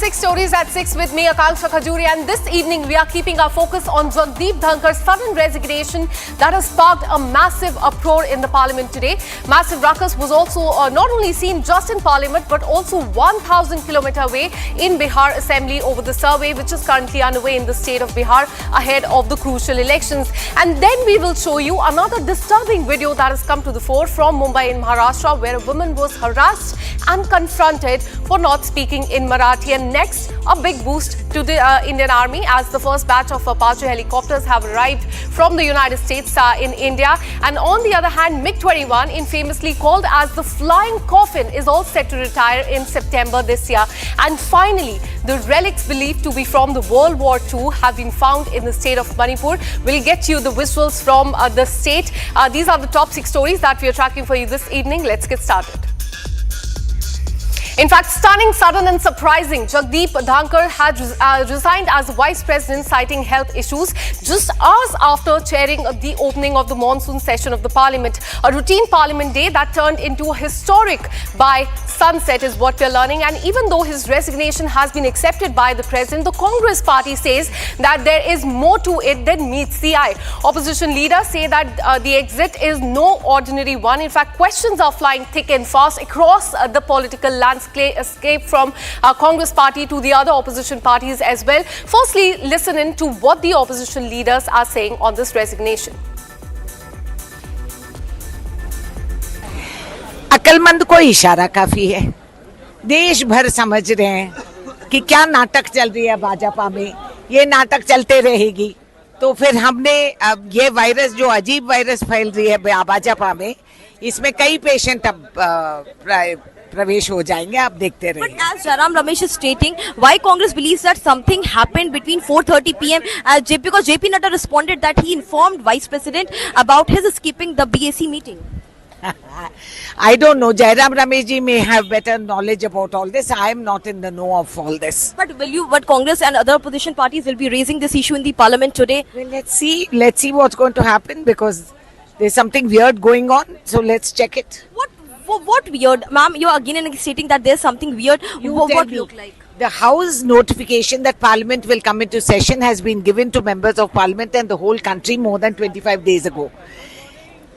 6 stories at 6 with me, Akanksha Khajuri, and this evening we are keeping our focus on Jagdeep Dhankar's sudden resignation that has sparked a massive uproar in the parliament today. Massive ruckus was also not only seen just in parliament but also 1,000 km away in Bihar Assembly over the survey which is currently underway in the state of Bihar ahead of the crucial elections. And then we will show you another disturbing video that has come to the fore from Mumbai in Maharashtra, where a woman was harassed and confronted for not speaking in Marathi. And next, a big boost to the Indian Army as the first batch of Apache helicopters have arrived from the United States in India. And on the other hand, MiG-21, infamously called as the flying coffin, is all set to retire in September this year. And finally, the relics believed to be from the World War II have been found in the state of Manipur. We'll get you the visuals from the state. These are the top 6 stories that we are tracking for you this evening. Let's get started. In fact, stunning, sudden and surprising, Jagdeep Dhankar had resigned as Vice President citing health issues just hours after chairing the opening of the monsoon session of the Parliament. A routine Parliament day that turned into a historic by sunset is what we're learning. And even though his resignation has been accepted by the President, the Congress party says that there is more to it than meets the eye. Opposition leaders say that the exit is no ordinary one. In fact, questions are flying thick and fast across the political landscape, escape from Congress party to the other opposition parties as well. Firstly, listen in to what the opposition leaders are saying on this resignation. अक्लमंद को इशारा काफी है। देश भर समझ रहे हैं कि क्या नाटक चल रही है भाजपा में, ये नाटक चलते रहेगी। तो फिर हमने अब ये वायरस जो अजीब वायरस फैल रही है भाजपा में, इसमें कई पेशेंट अब प्रवेश हो जाएंगे, आप देखते रहिए। But as Jairam Ramesh is stating, why Congress believes that something happened between 4:30 p.m. Because JP Nadda responded that he informed Vice President about his skipping the BAC meeting. I don't know. Jairam Ramesh ji may have better knowledge about all this. I am not in the know of all this. But Congress and other opposition parties will be raising this issue in the parliament today? Well, let's see what's going to happen, because there's something weird going on. So let's check it. What weird? Ma'am, you're again stating that there's something weird. What look like? The House notification that Parliament will come into session has been given to members of Parliament and the whole country more than 25 days ago.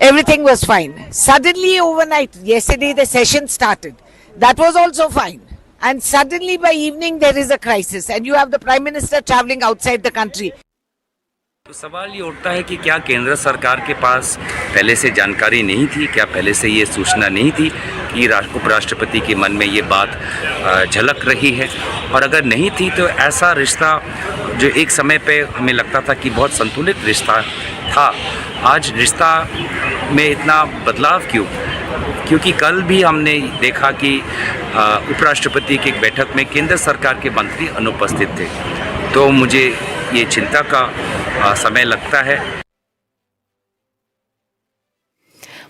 Everything was fine. Suddenly overnight, yesterday the session started. That was also fine. And suddenly by evening there is a crisis and you have the Prime Minister travelling outside the country. तो सवाल ये उठता है कि क्या केंद्र सरकार के पास पहले से जानकारी नहीं थी, क्या पहले से ये सूचना नहीं थी कि उपराष्ट्रपति के मन में ये बात झलक रही है। और अगर नहीं थी तो ऐसा रिश्ता जो एक समय पे हमें लगता था कि बहुत संतुलित रिश्ता था, आज रिश्ता में इतना बदलाव क्यों? क्योंकि कल भी हमने देखा कि उपराष्ट्रपति की एक बैठक में केंद्र सरकार के मंत्री अनुपस्थित थे। तो मुझे ये चिंता का समय लगता है।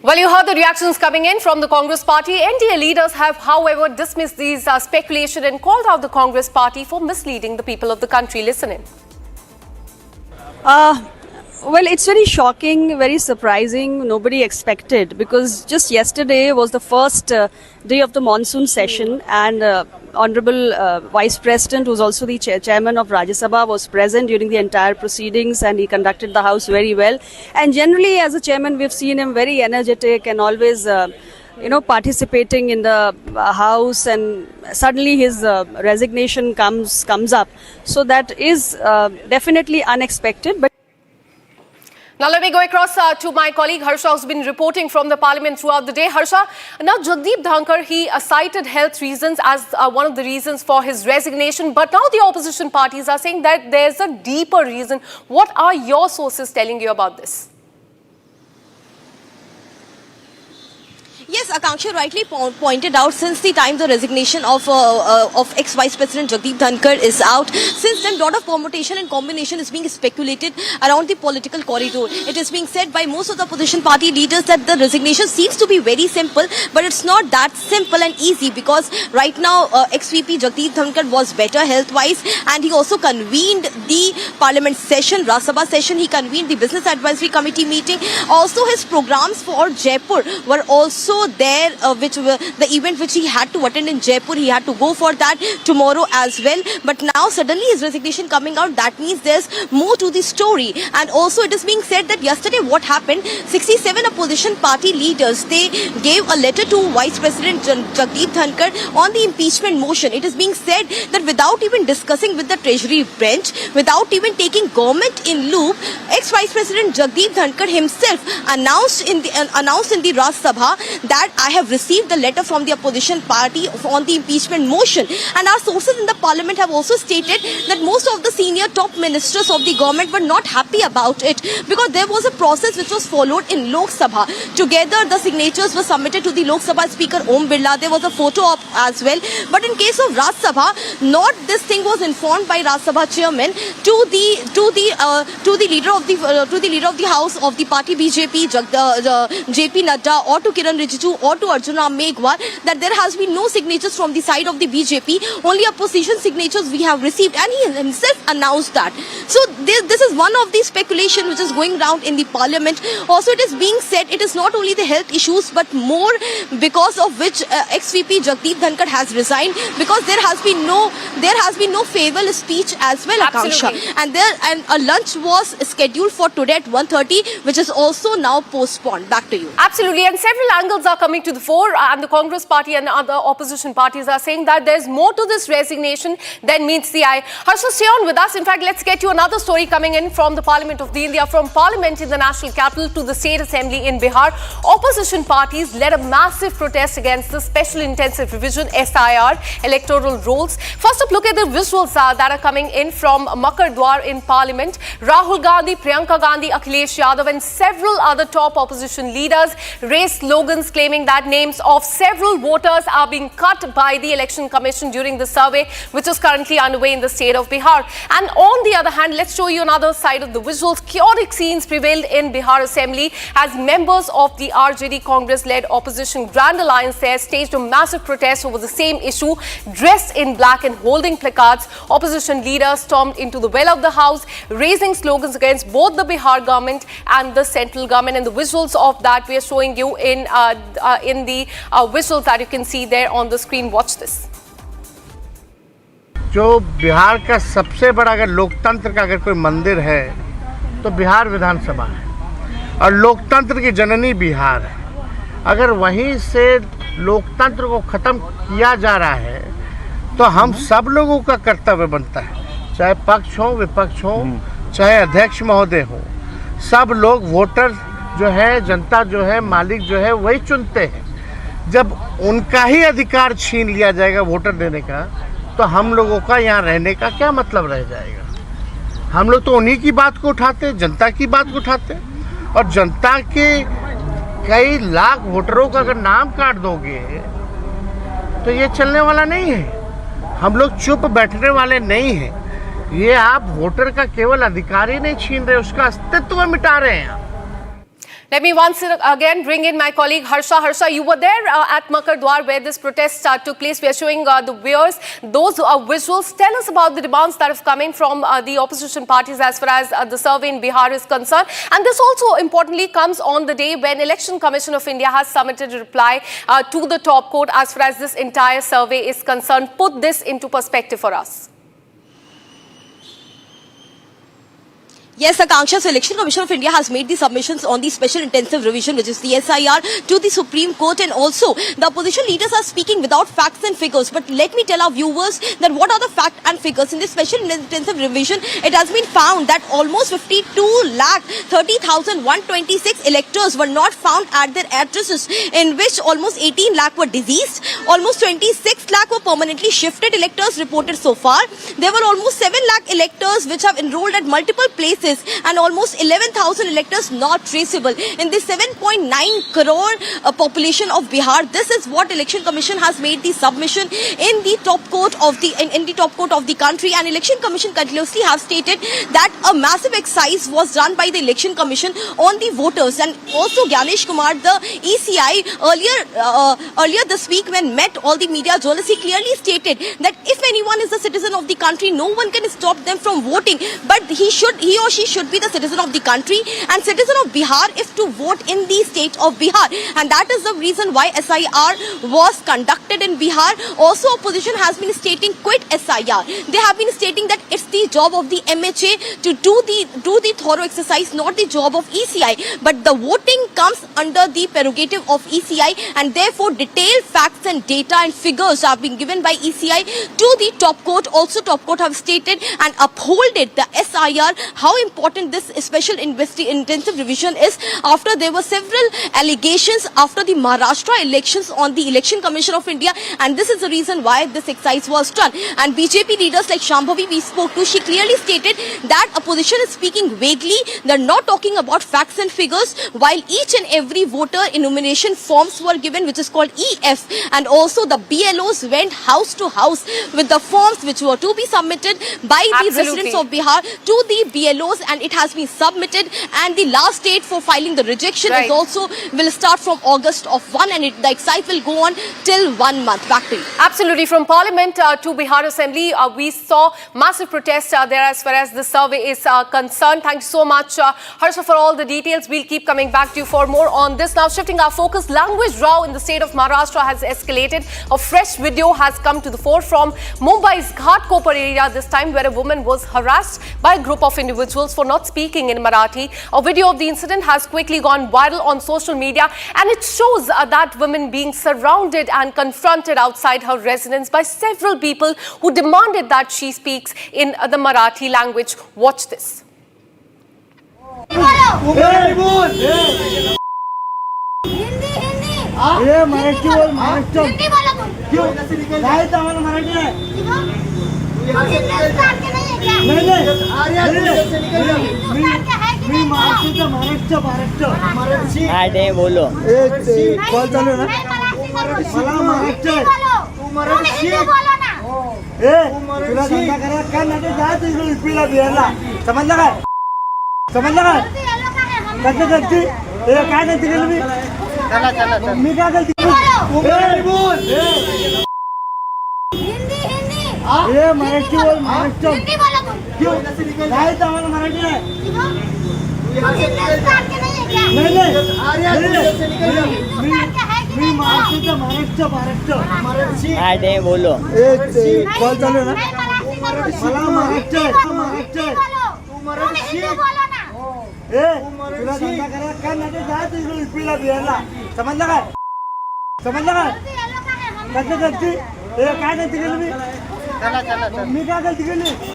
Well, you heard the reactions coming in from the Congress party. NDA leaders have, however, dismissed these speculation and called out the Congress party for misleading the people of the country. Listen in. Well, it's very shocking, very surprising. Nobody expected, because just yesterday was the first day of the monsoon session, and Honorable Vice President, who was also the chairman of Rajya Sabha, was present during the entire proceedings, and he conducted the House very well. And generally, as a chairman, we've seen him very energetic and always participating in the House, and suddenly his resignation comes up. So that is definitely unexpected. But now let me go across to my colleague Harsha, who's been reporting from the parliament throughout the day. Harsha, now Jagdeep Dhankar, he cited health reasons as one of the reasons for his resignation. But now the opposition parties are saying that there's a deeper reason. What are your sources telling you about this? Yes, Akanksha rightly pointed out, since the time the resignation of ex-Vice President Jagdeep Dhankar is out, since then a lot of permutation and combination is being speculated around the political corridor. It is being said by most of the opposition party leaders that the resignation seems to be very simple, but it's not that simple and easy, because right now ex-VP Jagdeep Dhankar was better health-wise, and he also convened the parliament session, Rajya Sabha session. He convened the Business Advisory Committee meeting. Also, his programs for Jaipur were also there, the event which he had to attend in Jaipur, he had to go for that tomorrow as well. But now suddenly his resignation coming out, that means there's more to the story. And also it is being said that yesterday what happened, 67 opposition party leaders, they gave a letter to Vice President Jagdeep Dhankar on the impeachment motion. It is being said that without even discussing with the Treasury bench, without even taking government in loop, ex-Vice President Jagdeep Dhankar himself announced in the Raj Sabha that I have received the letter from the opposition party on the impeachment motion. And our sources in the parliament have also stated that most of the senior top ministers of the government were not happy about it, because there was a process which was followed in Lok Sabha. Together the signatures were submitted to the Lok Sabha Speaker Om Birla. There was a photo op as well. But in case of Raj Sabha, not this thing was informed by Raj Sabha chairman to the leader of the house of the party BJP, JP Nadda, or to Kiran Rijiju or to Arjuna Meghwal, that there has been no signatures from the side of the BJP, only opposition signatures we have received, and he himself announced that. So this is one of the speculation which is going round in the parliament. Also it is being said it is not only the health issues but more because of which ex-VP Jagdeep Dhankar has resigned, because there has been no farewell speech as well, Akanksha. And a lunch was scheduled for today at 1:30, which is also now postponed. Back to you. Absolutely, and several angles are coming to the fore, and the Congress party and other opposition parties are saying that there's more to this resignation than meets the eye. Harsha, stay on with us. In fact, let's get you another story coming in from the Parliament of India, from Parliament in the national capital to the State Assembly in Bihar. Opposition parties led a massive protest against the Special Intensive Revision (SIR) electoral rolls. First up, look at the visuals that are coming in from Makar Dwar in Parliament. Rahul Gandhi, Priyanka Gandhi, Akhilesh Yadav and several other top opposition leaders raised slogans claiming that names of several voters are being cut by the Election Commission during the survey, which is currently underway in the state of Bihar. And on the other hand, let's show you another side of the visuals. Chaotic scenes prevailed in Bihar Assembly as members of the RJD Congress-led opposition Grand Alliance there staged a massive protest over the same issue. Dressed in black and holding placards, opposition leaders stormed into the well of the house, raising slogans against both the Bihar government and the central government. And the visuals of that we are showing you in the visuals that you can see there on the screen. Watch this. जो बिहार का सबसे बड़ा अगर लोकतंत्र का अगर कोई मंदिर है तो बिहार विधानसभा है, और लोकतंत्र की जननी बिहार है। अगर वहीं से लोकतंत्र को ख़त्म किया जा रहा है तो हम सब लोगों का कर्तव्य बनता है, चाहे पक्ष हो विपक्ष हो, चाहे अध्यक्ष महोदय हो, सब लोग वोटर जो है, जनता जो है, मालिक जो है वही चुनते हैं। जब उनका ही अधिकार छीन लिया जाएगा वोटर देने का, तो हम लोगों का यहाँ रहने का क्या मतलब रह जाएगा। हम लोग तो उन्हीं की बात को उठाते, जनता की बात को उठाते, और जनता के कई लाख वोटरों का अगर नाम काट दोगे तो ये चलने वाला नहीं है। हम लोग चुप बैठने वाले नहीं हैं। ये आप वोटर का केवल अधिकार ही नहीं छीन रहे, उसका अस्तित्व मिटा रहे हैं। Let me once again bring in my colleague Harsha. Harsha, you were there at Makar Dwar where this protest took place. We are showing the viewers those visuals. Tell us about the demands that have come in from the opposition parties as far as the survey in Bihar is concerned. And this also importantly comes on the day when Election Commission of India has submitted a reply to the top court as far as this entire survey is concerned. Put this into perspective for us. Yes, Akanksha, so Election Commission of India has made the submissions on the Special Intensive Revision, which is the SIR, to the Supreme Court, and also the opposition leaders are speaking without facts and figures. But let me tell our viewers that what are the facts and figures. In the Special Intensive Revision, it has been found that almost 52,30,126 electors were not found at their addresses, in which almost 18 lakh were deceased, almost 26 lakh were permanently shifted electors reported so far. There were almost 7 lakh electors which have enrolled at multiple places, and almost 11,000 electors not traceable. In the 7.9 crore population of Bihar, this is what Election Commission has made the submission in the top court of the country. And Election Commission continuously have stated that a massive exercise was done by the Election Commission on the voters. And also Gyanesh Kumar, the ECI, earlier this week when met all the media journalists, he clearly stated that if anyone is a citizen of the country, no one can stop them from voting, but he or she she should be the citizen of the country and citizen of Bihar if to vote in the state of Bihar. And that is the reason why SIR was conducted in Bihar. Also, opposition has been stating quit SIR. They have been stating that it's the job of the MHA to do the thorough exercise, not the job of ECI. But the voting comes under the prerogative of ECI, and therefore detailed facts and data and figures have been given by ECI to the top court. Also, top court have stated and upholded the SIR, how important this special intensive revision is after there were several allegations after the Maharashtra elections on the Election Commission of India, and this is the reason why this exercise was done. And BJP leaders like Shambhavi we spoke to, she clearly stated that opposition is speaking vaguely. They're not talking about facts and figures, while each and every voter enumeration forms were given, which is called EF, and also the BLOs went house to house with the forms which were to be submitted by the residents of Bihar to the BLOs, and it has been submitted, and the last date for filing the rejection is also will start from August of 1, and the exercise will go on till 1 month. Back to you. Absolutely. From Parliament to Bihar Assembly, we saw massive protests there as far as the survey is concerned. Thank you so much, Harsha, for all the details. We'll keep coming back to you for more on this. Now, shifting our focus, language row in the state of Maharashtra has escalated. A fresh video has come to the fore from Mumbai's Ghatkopar area this time, where a woman was harassed by a group of individuals for not speaking in Marathi. A video of the incident has quickly gone viral on social media, and it shows that woman being surrounded and confronted outside her residence by several people who demanded that she speaks in the Marathi language. Watch this. नहीं बोलो call चालू है ना तुला धंदा करा काय नाही जा तिकडे युपीला बिहारला समजलं काय कसं करते काय करते मी काय करते मराठी बोल महाराष्ट्र काय आम्हाला मराठी नाही मी महाराष्ट्र नहीं बोलो कॉल चालू है ना मला महाराष्ट्र तुला धंदा करा काय नाही जा तिकडे युपीला बिहारला समजलं काय कसं करते काय करते मी काय करते गेली.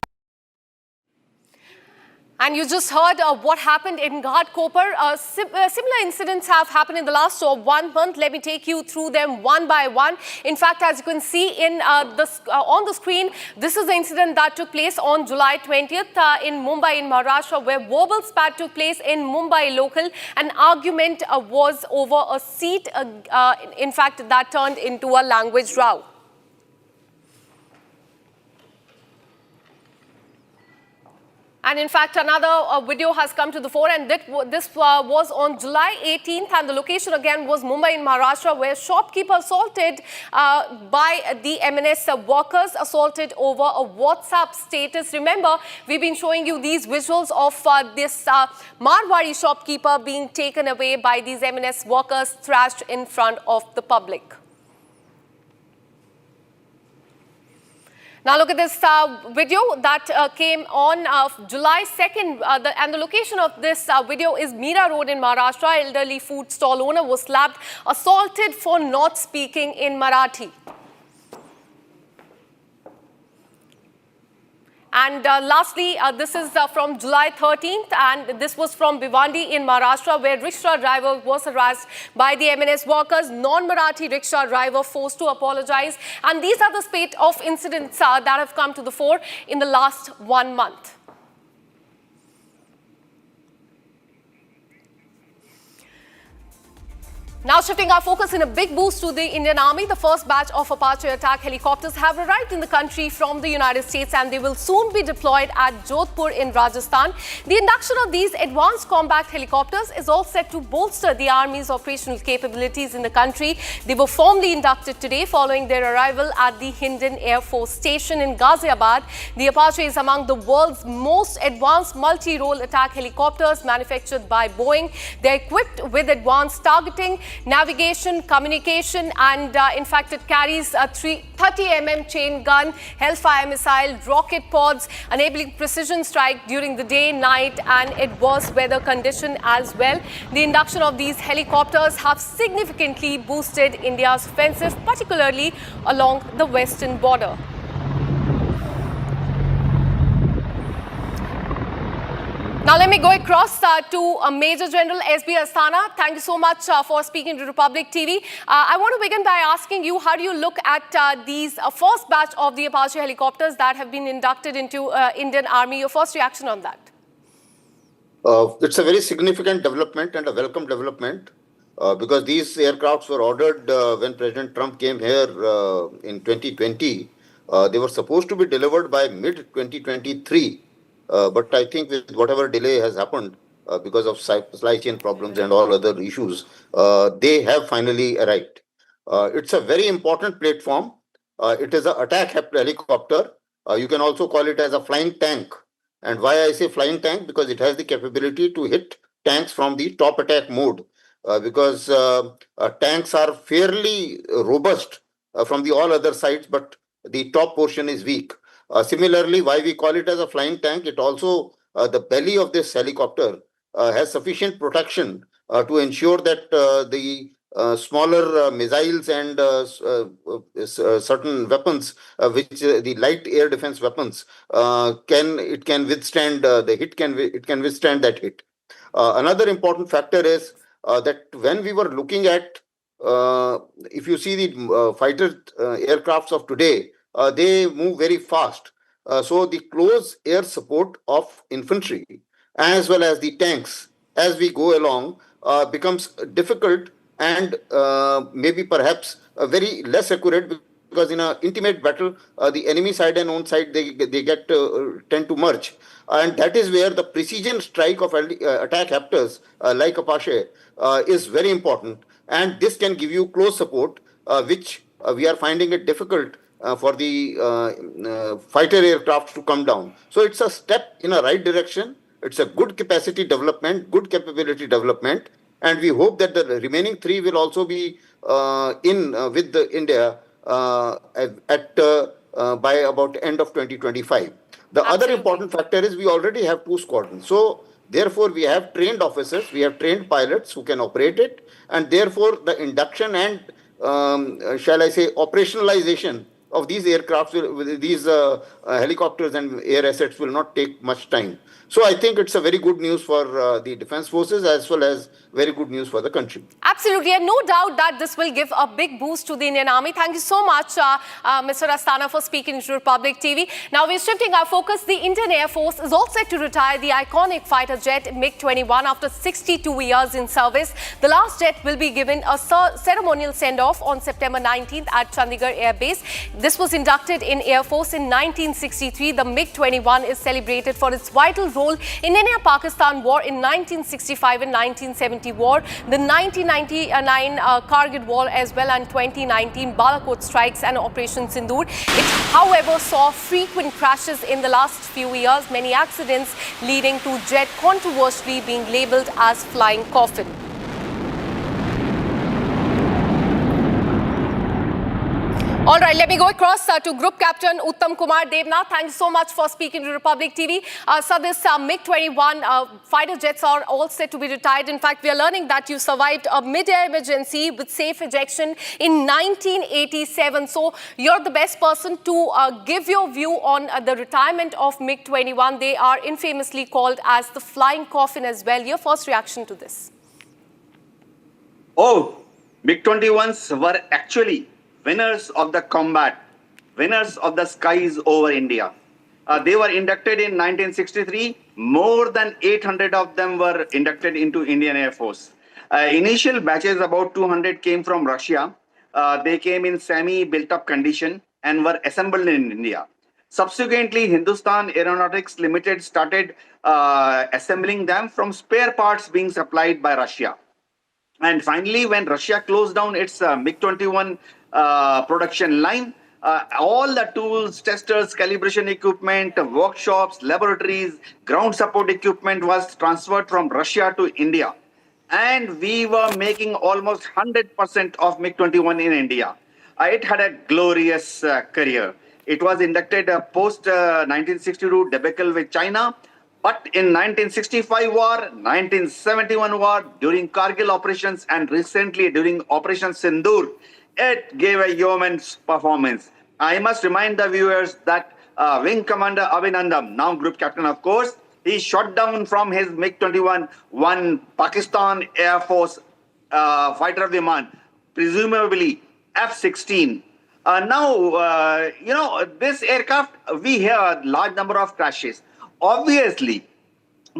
And you just heard what happened in Ghatkopar. Similar incidents have happened in the last 1 month. Let me take you through them one by one. In fact, as you can see on the screen, this is the incident that took place on July 20th in Mumbai in Maharashtra, where verbal spat took place in Mumbai local. An argument was over a seat. In fact, that turned into a language row. And in fact, another video has come to the fore, and this was on July 18th, and the location again was Mumbai in Maharashtra, where shopkeeper assaulted by the MNS workers, assaulted over a WhatsApp status. Remember, we've been showing you these visuals of this Marwari shopkeeper being taken away by these MNS workers, thrashed in front of the public. Now look at this video that came on July 2nd, and the location of this video is Mira Road in Maharashtra. Elderly food stall owner was slapped, assaulted for not speaking in Marathi. And lastly, this is from July 13th, and this was from Bhiwandi in Maharashtra, where rickshaw driver was harassed by the MNS workers. Non-Marathi rickshaw driver forced to apologize. And these are the spate of incidents that have come to the fore in the last 1 month. Now shifting our focus in a big boost to the Indian Army, the first batch of Apache attack helicopters have arrived in the country from the United States and they will soon be deployed at Jodhpur in Rajasthan. The induction of these advanced combat helicopters is all set to bolster the Army's operational capabilities in the country. They were formally inducted today following their arrival at the Hindon Air Force Station in Ghaziabad. The Apache is among the world's most advanced multi-role attack helicopters manufactured by Boeing. They're equipped with advanced targeting, navigation, communication, and in fact it carries a 30mm chain gun, Hellfire missile, rocket pods, enabling precision strike during the day, night and adverse weather condition as well. The induction of these helicopters have significantly boosted India's offensive, particularly along the western border. Now let me go across to Major General S.B. Asthana. Thank you so much for speaking to Republic TV. I want to begin by asking you, how do you look at these first batch of the Apache helicopters that have been inducted into Indian Army? Your first reaction on that? It's a very significant development and a welcome development because these aircrafts were ordered when President Trump came here in 2020. They were supposed to be delivered by mid-2023. But I think with whatever delay has happened because of supply chain problems and all other issues, they have finally arrived. It's a very important platform. It is an attack helicopter. You can also call it as a flying tank. And why I say flying tank? Because it has the capability to hit tanks from the top attack mode. Because tanks are fairly robust from the all other sides, but the top portion is weak. Similarly, why we call it as a flying tank, it also, the belly of this helicopter has sufficient protection to ensure that the smaller missiles and certain weapons, which the light air defense weapons, can withstand the hit, it can withstand that hit. Another important factor is that when we were looking at, if you see the fighter aircrafts of today, they move very fast. So the close air support of infantry as well as the tanks as we go along becomes difficult and maybe perhaps very less accurate, because in an intimate battle, the enemy side and own side, they tend to merge. And that is where the precision strike of attack helicopters like Apache is very important. And this can give you close support, which we are finding it difficult for the fighter aircraft to come down. So it's a step in a right direction. It's a good capacity development, good capability development. And we hope that the remaining three will also be with India by about end of 2025. The other important factor is we already have 2 squadrons. So therefore, we have trained officers, we have trained pilots who can operate it. And therefore, the induction and, shall I say, operationalization of these aircrafts, these helicopters and air assets will not take much time. So I think it's a very good news for the defense forces as well as very good news for the country. Absolutely, and no doubt that this will give a big boost to the Indian Army. Thank you so much, Mr. Asthana, for speaking to Republic TV. Now we're shifting our focus. The Indian Air Force is all set to retire the iconic fighter jet MiG-21 after 62 years in service. The last jet will be given a ceremonial send-off on September 19th at Chandigarh Air Base. This was inducted in Air Force in 1963. The MiG-21 is celebrated for its vital role in India-Pakistan War in 1965 and 1970 war, the 1999 Kargil War as well, and 2019 Balakot strikes and Operation Sindoor. It, however, saw frequent crashes in the last few years, many accidents leading to jet controversially being labelled as flying coffin. All right, let me go across to Group Captain Uttam Kumar Devnath. Thank you so much for speaking to Republic TV. So this MiG-21 fighter jets are all set to be retired. In fact, we are learning that you survived a mid-air emergency with safe ejection in 1987. So you're the best person to give your view on the retirement of MiG-21. They are infamously called as the flying coffin as well. Your first reaction to this? Oh, MiG-21s were actually winners of the combat, winners of the skies over India. They were inducted in 1963. More than 800 of them were inducted into Indian Air Force. Initial batches, about 200, came from Russia. They came in semi-built-up condition and were assembled in India. Subsequently, Hindustan Aeronautics Limited started assembling them from spare parts being supplied by Russia. And finally, when Russia closed down its MiG-21 production line, all the tools, testers, calibration equipment, workshops, laboratories, ground support equipment was transferred from Russia to India. And we were making almost 100% of MiG-21 in India. It had a glorious career. It was inducted post 1962 debacle with China. But in 1965 war, 1971 war, during Kargil operations, and recently during Operation Sindoor, it gave a yeoman's performance. I must remind the viewers that Wing Commander Abhinandan, now Group Captain of course, he shot down from his MiG-21 one Pakistan Air Force fighter Viman, presumably F-16. This aircraft, we hear a large number of crashes. Obviously,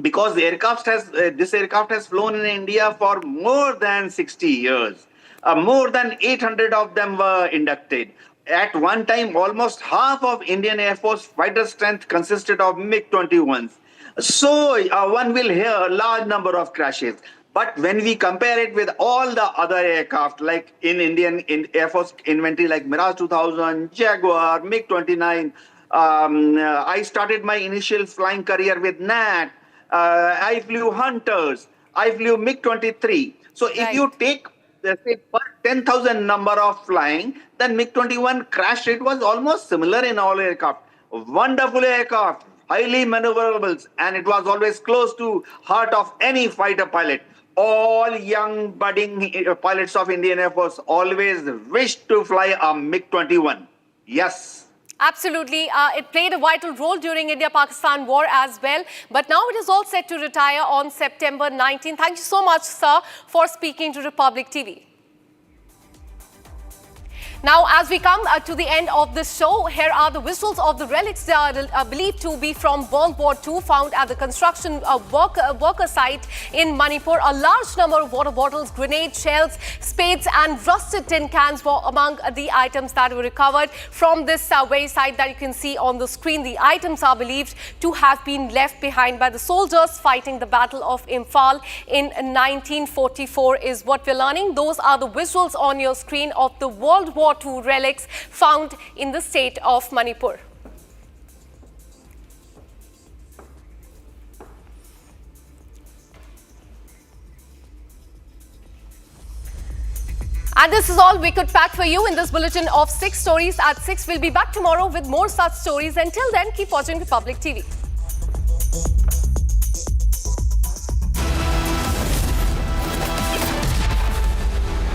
because this aircraft has flown in India for more than 60 years. More than 800 of them were inducted. At one time, almost half of Indian Air Force fighter strength consisted of MiG-21s. So one will hear a large number of crashes. But when we compare it with all the other aircraft, like in Air Force inventory, like Mirage 2000, Jaguar, MiG-29, I started my initial flying career with NAT. I flew Hunters. I flew MiG-23. So if you take, say, per 10,000 number of flying, then MiG-21 crash rate was almost similar in all aircraft. Wonderful aircraft, highly maneuverable, and it was always close to heart of any fighter pilot. All young budding pilots of Indian Air Force always wished to fly a MiG-21. Yes. Absolutely. It played a vital role during India-Pakistan war as well. But now it is all set to retire on September 19. Thank you so much, sir, for speaking to Republic TV. Now, as we come to the end of this show, here are the visuals of the relics believed to be from World War II, found at the construction worker site in Manipur. A large number of water bottles, grenade shells, spades and rusted tin cans were among the items that were recovered from this very site that you can see on the screen. The items are believed to have been left behind by the soldiers fighting the Battle of Imphal in 1944 is what we're learning. Those are the visuals on your screen of the World War II relics found in the state of Manipur. And this is all we could pack for you in this bulletin of 6 stories at 6. We'll be back tomorrow with more such stories. Until then, keep watching Republic TV.